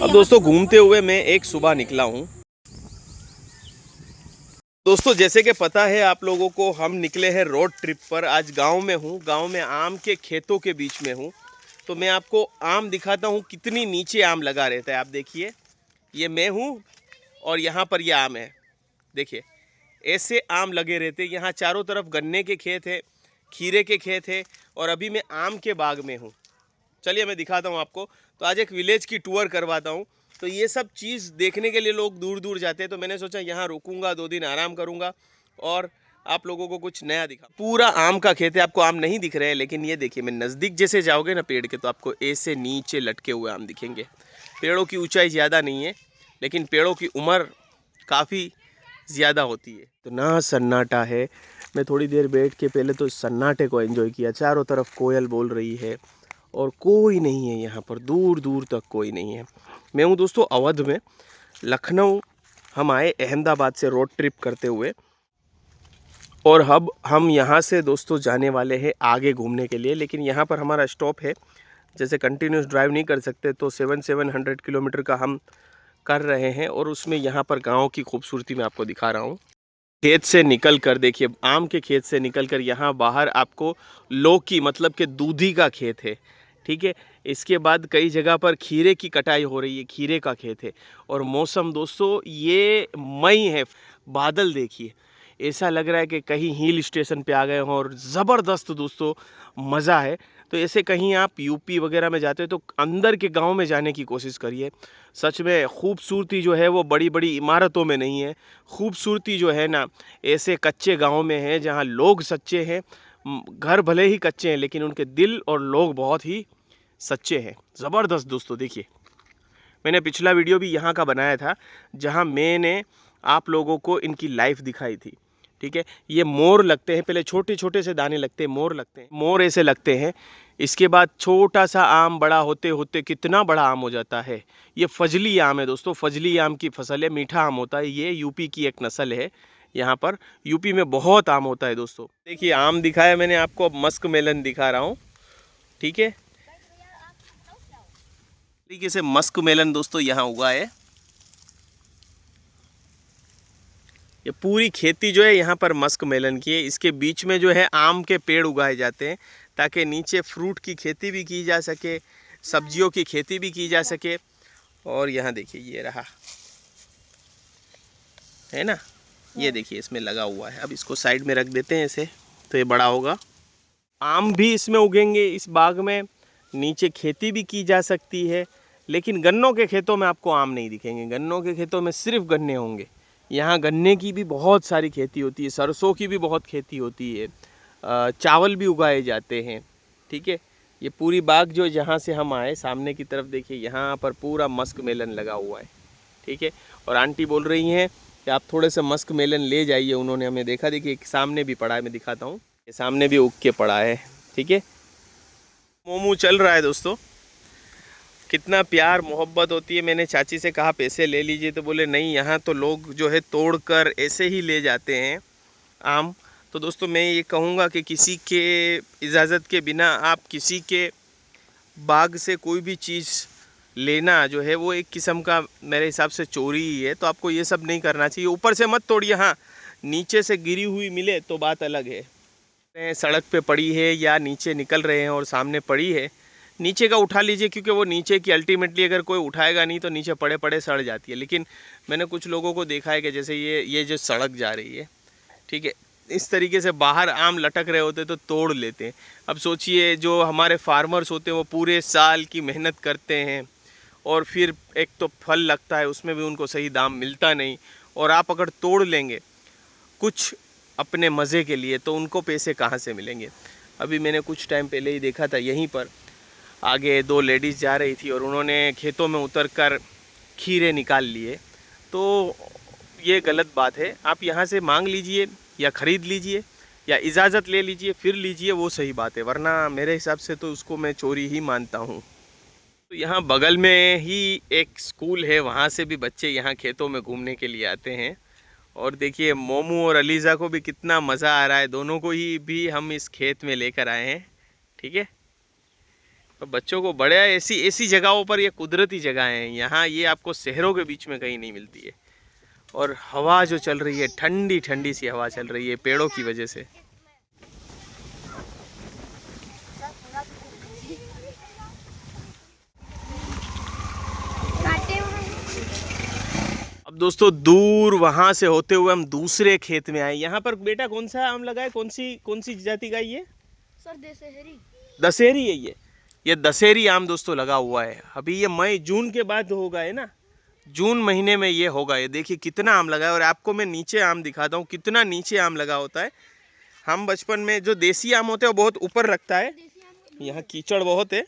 अब दोस्तों घूमते हुए मैं एक सुबह निकला हूँ। दोस्तों जैसे कि पता है आप लोगों को, हम निकले हैं रोड ट्रिप पर। आज गांव में हूँ, गांव में आम के खेतों के बीच में हूँ। तो मैं आपको आम दिखाता हूँ, कितनी नीचे आम लगा रहता है। आप देखिए, ये मैं हूँ और यहाँ पर ये आम है। देखिए ऐसे आम लगे रहते हैं। यहाँ चारों तरफ गन्ने के खेत है, खीरे के खेत है, और अभी मैं आम के बाग में हूँ। चलिए मैं दिखाता हूँ आपको। तो आज एक विलेज की टूर करवाता हूँ। तो ये सब चीज़ देखने के लिए लोग दूर दूर जाते हैं, तो मैंने सोचा यहाँ रुकूंगा, 2 दिन आराम करूँगा और आप लोगों को कुछ नया दिखा। पूरा आम का खेत है, आपको आम नहीं दिख रहे हैं, लेकिन ये देखिए, मैं नज़दीक जैसे जाओगे ना पेड़ के, तो आपको ऐसे नीचे लटके हुए आम दिखेंगे। पेड़ों की ऊंचाई ज़्यादा नहीं है, लेकिन पेड़ों की उम्र काफ़ी ज़्यादा होती है। तो ना सन्नाटा है। मैं थोड़ी देर बैठ के पहले तो सन्नाटे को एंजॉय किया। चारों तरफ कोयल बोल रही है और कोई नहीं है यहाँ पर, दूर दूर तक कोई नहीं है। मैं हूँ दोस्तों अवध में, लखनऊ। हम आए अहमदाबाद से रोड ट्रिप करते हुए, और अब हम यहाँ से दोस्तों जाने वाले हैं आगे घूमने के लिए। लेकिन यहाँ पर हमारा स्टॉप है, जैसे कंटिन्यूस ड्राइव नहीं कर सकते, तो 700 किलोमीटर का हम कर रहे हैं। और उसमें यहाँ पर गाँव की खूबसूरती मैं आपको दिखा रहा हूँ। खेत से निकल कर देखिए, आम के खेत से निकल कर यहाँ बाहर आपको लौकी, मतलब कि दूधी का खेत है। ठीक है, इसके बाद कई जगह पर खीरे की कटाई हो रही है, खीरे का खेत है। और मौसम दोस्तों ये मई है। बादल देखिए, ऐसा लग रहा है कि कहीं हिल स्टेशन पे आ गए हों, और ज़बरदस्त दोस्तों मज़ा है। तो ऐसे कहीं आप यूपी वगैरह में जाते हो तो अंदर के गांव में जाने की कोशिश करिए। सच में खूबसूरती जो है वो बड़ी बड़ी इमारतों में नहीं है। खूबसूरती जो है ना, ऐसे कच्चे गांव में है जहां लोग सच्चे हैं। घर भले ही कच्चे हैं, लेकिन उनके दिल और लोग बहुत ही सच्चे हैं। ज़बरदस्त दोस्तों देखिए, मैंने पिछला वीडियो भी यहाँ का बनाया था, जहाँ मैंने आप लोगों को इनकी लाइफ दिखाई थी। ठीक है, ये मोर लगते हैं, पहले छोटे छोटे से दाने लगते हैं, मोर लगते हैं, मोर ऐसे लगते हैं। इसके बाद छोटा सा आम बड़ा होते होते कितना बड़ा आम हो जाता है। ये फजली आम है दोस्तों, फजली आम की फसल है, मीठा आम होता है। ये यूपी की एक नस्ल है। यहाँ पर यूपी में बहुत आम होता है दोस्तों। देखिए आम दिखाया मैंने आपको, अब मस्क मेलन दिखा रहा हूँ। ठीक है, तरीके से मस्क मेलन दोस्तों यहाँ उगा है। ये पूरी खेती जो है यहाँ पर मस्क मेलन की है। इसके बीच में जो है आम के पेड़ उगाए जाते हैं, ताकि नीचे फ्रूट की खेती भी की जा सके, सब्जियों की खेती भी की जा सके। और यहाँ देखिए ये रहा, है ना, ये देखिए इसमें लगा हुआ है। अब इसको साइड में रख देते हैं ऐसे, तो ये बड़ा होगा। आम भी इसमें उगेंगे इस बाग में, नीचे खेती भी की जा सकती है। लेकिन गन्नों के खेतों में आपको आम नहीं दिखेंगे, गन्नों के खेतों में सिर्फ गन्ने होंगे। यहाँ गन्ने की भी बहुत सारी खेती होती है, सरसों की भी बहुत खेती होती है, चावल भी उगाए जाते हैं। ठीक है, ये पूरी बाग जो जहाँ से हम आए, सामने की तरफ देखिए, यहाँ पर पूरा मस्क मेलन लगा हुआ है। ठीक है, और आंटी बोल रही हैं कि आप थोड़े से मस्क मेलन ले जाइए। उन्होंने हमें देखा, देखिए सामने भी पड़ा है, मैं दिखाता हूँ, ये सामने भी उग के पड़ा है। ठीक है, मोमू चल रहा है दोस्तों। कितना प्यार मोहब्बत होती है। मैंने चाची से कहा पैसे ले लीजिए, तो बोले नहीं, यहाँ तो लोग जो है तोड़ कर ऐसे ही ले जाते हैं आम। तो दोस्तों मैं ये कहूँगा कि किसी के इजाज़त के बिना आप किसी के बाग से कोई भी चीज़ लेना जो है वो एक किस्म का मेरे हिसाब से चोरी ही है। तो आपको ये सब नहीं करना चाहिए। ऊपर से मत तोड़िए, हाँ नीचे से गिरी हुई मिले तो बात अलग है। सड़क पे पड़ी है या नीचे निकल रहे हैं और सामने पड़ी है, नीचे का उठा लीजिए, क्योंकि वो नीचे की अल्टीमेटली अगर कोई उठाएगा नहीं तो नीचे पड़े पड़े सड़ जाती है। लेकिन मैंने कुछ लोगों को देखा है कि जैसे ये जो सड़क जा रही है, ठीक है, इस तरीके से बाहर आम लटक रहे होते तो तोड़ लेते हैं। अब सोचिए जो हमारे फार्मर्स होते हैं वो पूरे साल की मेहनत करते हैं, और फिर एक तो फल लगता है, उसमें भी उनको सही दाम मिलता नहीं, और आप अगर तोड़ लेंगे कुछ अपने मज़े के लिए, तो उनको पैसे कहाँ से मिलेंगे। अभी मैंने कुछ टाइम पहले ही देखा था, यहीं पर आगे 2 लेडीज़ जा रही थी और उन्होंने खेतों में उतरकर खीरे निकाल लिए। तो ये गलत बात है। आप यहाँ से मांग लीजिए या ख़रीद लीजिए या इजाज़त ले लीजिए, फिर लीजिए, वो सही बात है। वरना मेरे हिसाब से तो उसको मैं चोरी ही मानता हूँ। तो यहाँ बगल में ही एक स्कूल है, वहाँ से भी बच्चे यहाँ खेतों में घूमने के लिए आते हैं। और देखिए मोमू और अलीज़ा को भी कितना मज़ा आ रहा है, दोनों को ही भी हम इस खेत में लेकर आए हैं। ठीक है, तो बच्चों को बड़े ऐसी ऐसी जगहों पर, ये कुदरती जगह हैं यहाँ, ये आपको शहरों के बीच में कहीं नहीं मिलती है। और हवा जो चल रही है, ठंडी ठंडी सी हवा चल रही है पेड़ों की वजह से। अब दोस्तों दूर वहां से होते हुए हम दूसरे खेत में आए। यहाँ पर बेटा कौन सा आम लगा है, कौन सी जाति का ये? सर दशहरी। दशहरी है ये दशहरी आम दोस्तों लगा हुआ है। अभी ये मई जून के बाद होगा, है ना, जून महीने में ये होगा। ये देखिए कितना आम लगा है। और आपको मैं नीचे आम दिखाता हूँ, कितना नीचे आम लगा होता है। हम बचपन में जो देसी आम होते हैं वो बहुत ऊपर लगता है, यहाँ कीचड़ बहुत है।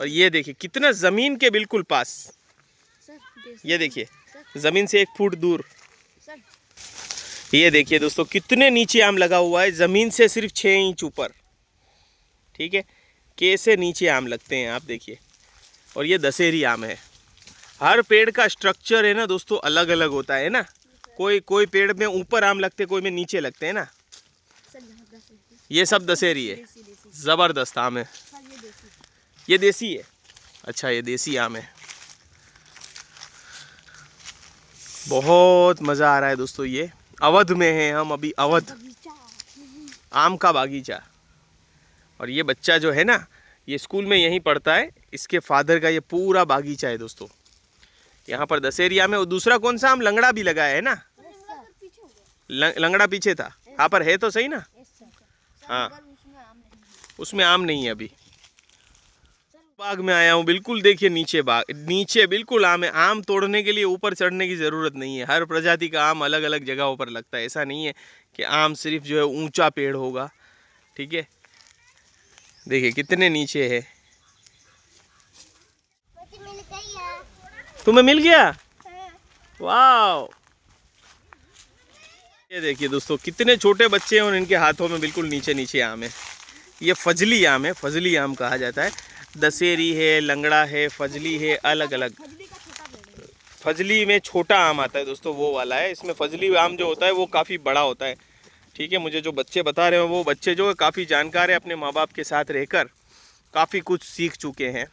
और ये देखिए कितना जमीन के बिल्कुल पास, ये देखिए जमीन से 1 फुट दूर। ये देखिए दोस्तों कितने नीचे आम लगा हुआ है, जमीन से सिर्फ 6 इंच ऊपर। ठीक है, कैसे नीचे आम लगते हैं आप देखिए। और ये दशहरी आम है। हर पेड़ का स्ट्रक्चर है ना दोस्तों अलग अलग होता है ना। कोई पेड़ में ऊपर आम लगते, कोई में नीचे लगते हैं ना। ये सब दशहरी है, जबरदस्त आम है। ये देसी है, अच्छा ये देसी आम है। बहुत मज़ा आ रहा है दोस्तों। ये अवध में है हम अभी, अवध आम का बागीचा। और ये बच्चा जो है ना, ये स्कूल में यहीं पढ़ता है। इसके फादर का ये पूरा बागीचा है दोस्तों। यहाँ पर दशहरी आम है। और दूसरा कौन सा आम, लंगड़ा भी लगा है ना। लंगड़ा पीछे था, यहाँ पर है तो सही ना। हाँ, उसमें आम नहीं है अभी। बाग में आया हूँ, बिल्कुल देखिए नीचे बाग, नीचे बिल्कुल आम है। आम तोड़ने के लिए ऊपर चढ़ने की ज़रूरत नहीं है। हर प्रजाति का आम अलग अलग जगहों पर लगता है। ऐसा नहीं है कि आम सिर्फ जो है ऊंचा पेड़ होगा। ठीक है, देखिए कितने नीचे है। तुम्हें मिल गया, वाह। ये देखिए दोस्तों कितने छोटे बच्चे हैं और इनके हाथों में बिल्कुल नीचे नीचे आम है। ये फजली आम है, फजली आम कहा जाता है। दशहरी है, लंगड़ा है, फजली है, अलग अलग। फजली में छोटा आम आता है दोस्तों, वो वाला है। इसमें फजली आम जो होता है वो काफ़ी बड़ा होता है। ठीक है, मुझे जो बच्चे बता रहे हैं वो बच्चे जो है काफ़ी जानकार है, अपने माँ बाप के साथ रहकर काफ़ी कुछ सीख चुके हैं।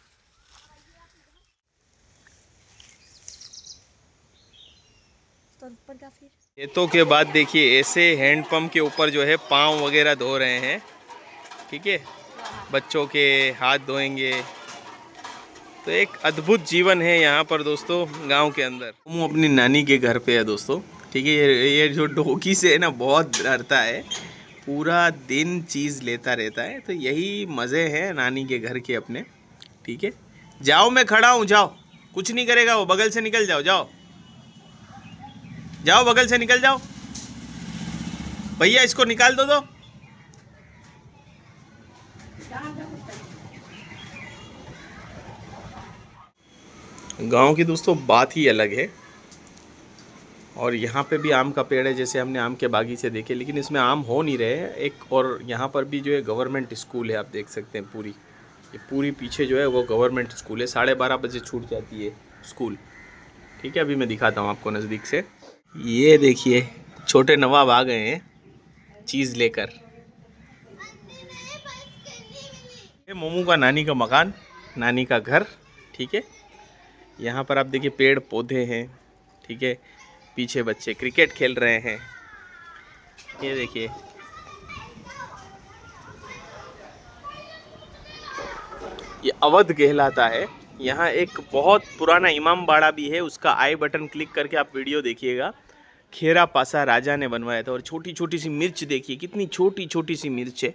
खेतों के बाद देखिए ऐसे हैंडपंप के ऊपर जो है पाँव वगैरह धो रहे हैं। ठीक है, बच्चों के हाथ धोएंगे। तो एक अद्भुत जीवन है यहाँ पर दोस्तों, गांव के अंदर। हम अपनी नानी के घर पे है दोस्तों। ठीक है, ये जो डोकी से है ना बहुत डरता है, पूरा दिन चीज़ लेता रहता है। तो यही मज़े हैं नानी के घर के अपने। ठीक है, जाओ मैं खड़ा हूँ, जाओ, कुछ नहीं करेगा वो, बगल से निकल जाओ, जाओ जाओ, बगल से निकल जाओ। भैया इसको निकाल दो। गांव की दोस्तों बात ही अलग है। और यहाँ पे भी आम का पेड़ है, जैसे हमने आम के बागीचे देखे, लेकिन इसमें आम हो नहीं रहे हैं। एक और यहाँ पर भी जो है गवर्नमेंट स्कूल है, आप देख सकते हैं पूरी, ये पूरी पीछे जो है वो गवर्नमेंट स्कूल है। 12:30 बजे छूट जाती है स्कूल। ठीक है, अभी मैं दिखाता हूँ आपको नज़दीक से। ये देखिए छोटे नवाब आ गए हैं चीज़ लेकर। ये मोमू का नानी का मकान, नानी का घर। ठीक है, यहाँ पर आप देखिए पेड़ पौधे हैं। ठीक है, पीछे बच्चे क्रिकेट खेल रहे हैं। ये देखिए, ये अवध कहलाता है। यहाँ एक बहुत पुराना इमाम बाड़ा भी है, उसका आई बटन क्लिक करके आप वीडियो देखिएगा। खेरा पासा राजा ने बनवाया था। और छोटी छोटी सी मिर्च देखिए, कितनी छोटी छोटी सी मिर्च है।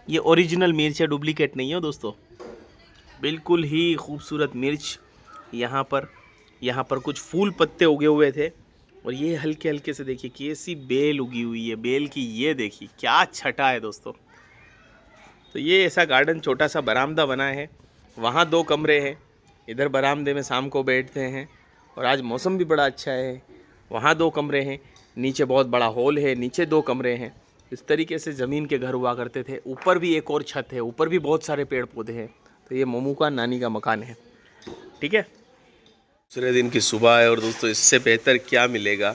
ये ओरिजिनल मिर्च है, डुप्लीकेट नहीं है दोस्तों, बिल्कुल ही खूबसूरत मिर्च। यहाँ पर कुछ फूल पत्ते उगे हुए थे। और ये हल्के हल्के से देखिए कैसी बेल उगी हुई है, बेल की ये देखिए क्या छटा है दोस्तों। तो ये ऐसा गार्डन, छोटा सा बरामदा बना है। वहाँ 2 कमरे हैं, इधर बरामदे में शाम को बैठते हैं। और आज मौसम भी बड़ा अच्छा है। वहाँ 2 कमरे हैं, नीचे बहुत बड़ा हॉल है, नीचे 2 कमरे हैं। इस तरीके से ज़मीन के घर हुआ करते थे। ऊपर भी एक और छत है, ऊपर भी बहुत सारे पेड़ पौधे हैं। तो ये मोमू का नानी का मकान है। ठीक है, दूसरे दिन की सुबह है। और दोस्तों इससे बेहतर क्या मिलेगा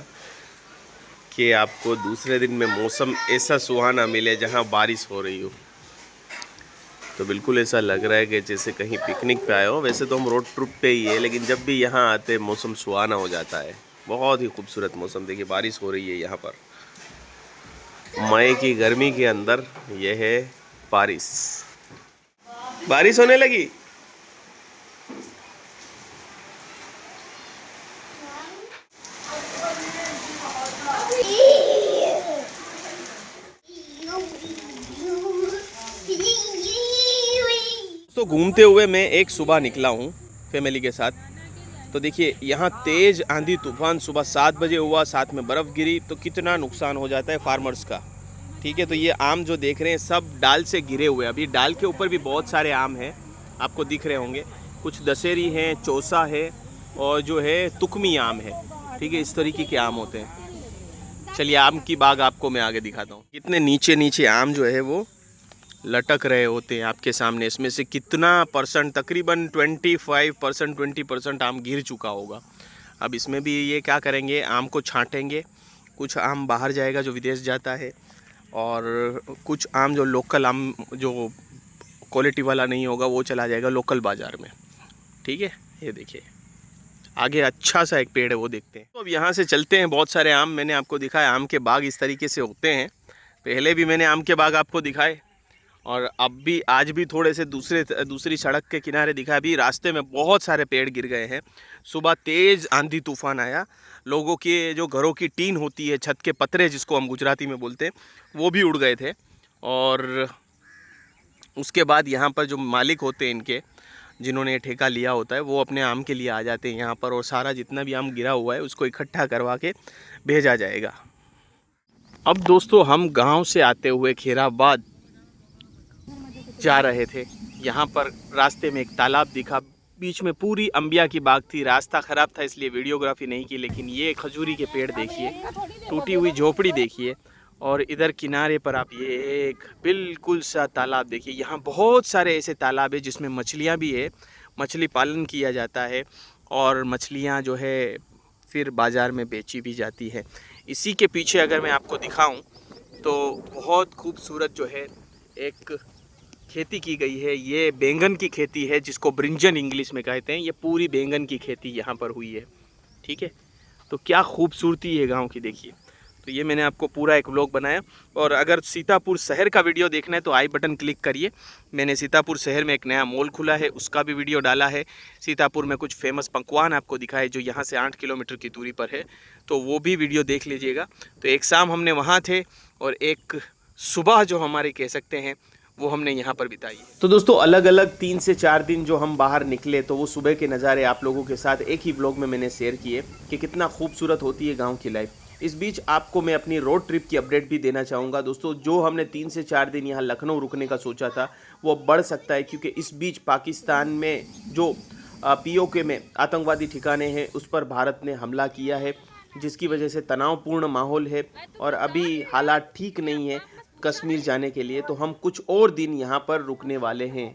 कि आपको दूसरे दिन में मौसम ऐसा सुहाना मिले जहाँ बारिश हो रही हो। तो बिल्कुल ऐसा लग रहा है कि जैसे कहीं पिकनिक पे आए हो। वैसे तो हम रोड ट्रिप पे ही है, लेकिन जब भी यहाँ आते मौसम सुहाना हो जाता है। बहुत ही खूबसूरत मौसम। देखिए बारिश हो रही है यहाँ पर, मई की गर्मी के अंदर यह है बारिश। बारिश होने लगी। तो घूमते हुए मैं एक सुबह निकला हूँ फैमिली के साथ। तो देखिए यहाँ तेज़ आंधी तूफान सुबह 7 बजे हुआ, साथ में बर्फ़ गिरी, तो कितना नुकसान हो जाता है फार्मर्स का। ठीक है, तो ये आम जो देख रहे हैं सब डाल से गिरे हुए हैं। अभी डाल के ऊपर भी बहुत सारे आम हैं, आपको दिख रहे होंगे। कुछ दशहरी हैं, चौसा है, और जो है तुकमी आम है। ठीक है, इस तरीके के आम होते हैं। चलिए आम की बाग आपको मैं आगे दिखाता हूँ। कितने नीचे नीचे आम जो है वो लटक रहे होते हैं आपके सामने। इसमें से कितना परसेंट, तकरीबन 25%, 20% आम गिर चुका होगा। अब इसमें भी ये क्या करेंगे, आम को छांटेंगे। कुछ आम बाहर जाएगा जो विदेश जाता है, और कुछ आम जो लोकल आम जो क्वालिटी वाला नहीं होगा वो चला जाएगा लोकल बाज़ार में। ठीक है, ये देखिए आगे अच्छा सा एक पेड़ है, वो देखते हैं। तो अब यहाँ से चलते हैं। बहुत सारे आम मैंने आपको दिखाया। आम के बाग इस तरीके से होते हैं। पहले भी मैंने आम के बाग आपको दिखाए, और अब भी आज भी थोड़े से दूसरी सड़क के किनारे दिखा। अभी रास्ते में बहुत सारे पेड़ गिर गए हैं। सुबह तेज़ आंधी तूफान आया, लोगों के जो घरों की टीन होती है, छत के पतरे जिसको हम गुजराती में बोलते हैं, वो भी उड़ गए थे। और उसके बाद यहाँ पर जो मालिक होते हैं इनके, जिन्होंने ठेका लिया होता है, वो अपने आम के लिए आ जाते हैं यहाँ पर, और सारा जितना भी आम गिरा हुआ है उसको इकट्ठा करवा के भेजा जाएगा। अब दोस्तों हम गाँव से आते हुए खैराबाद जा रहे थे। यहाँ पर रास्ते में एक तालाब दिखा, बीच में पूरी अंबिया की बाग थी। रास्ता ख़राब था इसलिए वीडियोग्राफी नहीं की, लेकिन ये खजूरी के पेड़ देखिए, टूटी हुई झोपड़ी देखिए, और इधर किनारे पर आप ये एक बिल्कुल सा तालाब देखिए। यहाँ बहुत सारे ऐसे तालाब है जिसमें मछलियाँ भी है, मछली पालन किया जाता है, और मछलियाँ जो है फिर बाज़ार में बेची भी जाती है। इसी के पीछे अगर मैं आपको दिखाऊँ तो बहुत खूबसूरत जो है एक खेती की गई है। ये बैंगन की खेती है, जिसको ब्रिंजन इंग्लिश में कहते हैं। ये पूरी बैंगन की खेती यहाँ पर हुई है। ठीक है, तो क्या खूबसूरती है गांव की, देखिए। तो ये मैंने आपको पूरा एक व्लॉग बनाया। और अगर सीतापुर शहर का वीडियो देखना है तो आई बटन क्लिक करिए। मैंने सीतापुर शहर में एक नया मॉल खुला है, उसका भी वीडियो डाला है। सीतापुर में कुछ फेमस पकवान आपको दिखाए जो यहाँ से 8 किलोमीटर की दूरी पर है, तो वो भी वीडियो देख लीजिएगा। तो एक शाम हमने वहाँ थे, और एक सुबह जो हमारी कह सकते हैं वो हमने यहाँ पर बिताई है। तो दोस्तों अलग अलग 3 से 4 दिन जो हम बाहर निकले, तो वो सुबह के नज़ारे आप लोगों के साथ एक ही ब्लॉग में मैंने शेयर किए कि कितना खूबसूरत होती है गांव की लाइफ। इस बीच आपको मैं अपनी रोड ट्रिप की अपडेट भी देना चाहूँगा। दोस्तों जो हमने 3 से 4 दिन यहाँ लखनऊ रुकने का सोचा था वो बढ़ सकता है, क्योंकि इस बीच पाकिस्तान में जो POK में आतंकवादी ठिकाने हैं उस पर भारत ने हमला किया है, जिसकी वजह से तनावपूर्ण माहौल है, और अभी हालात ठीक नहीं है कश्मीर जाने के लिए। तो हम कुछ और दिन यहाँ पर रुकने वाले हैं।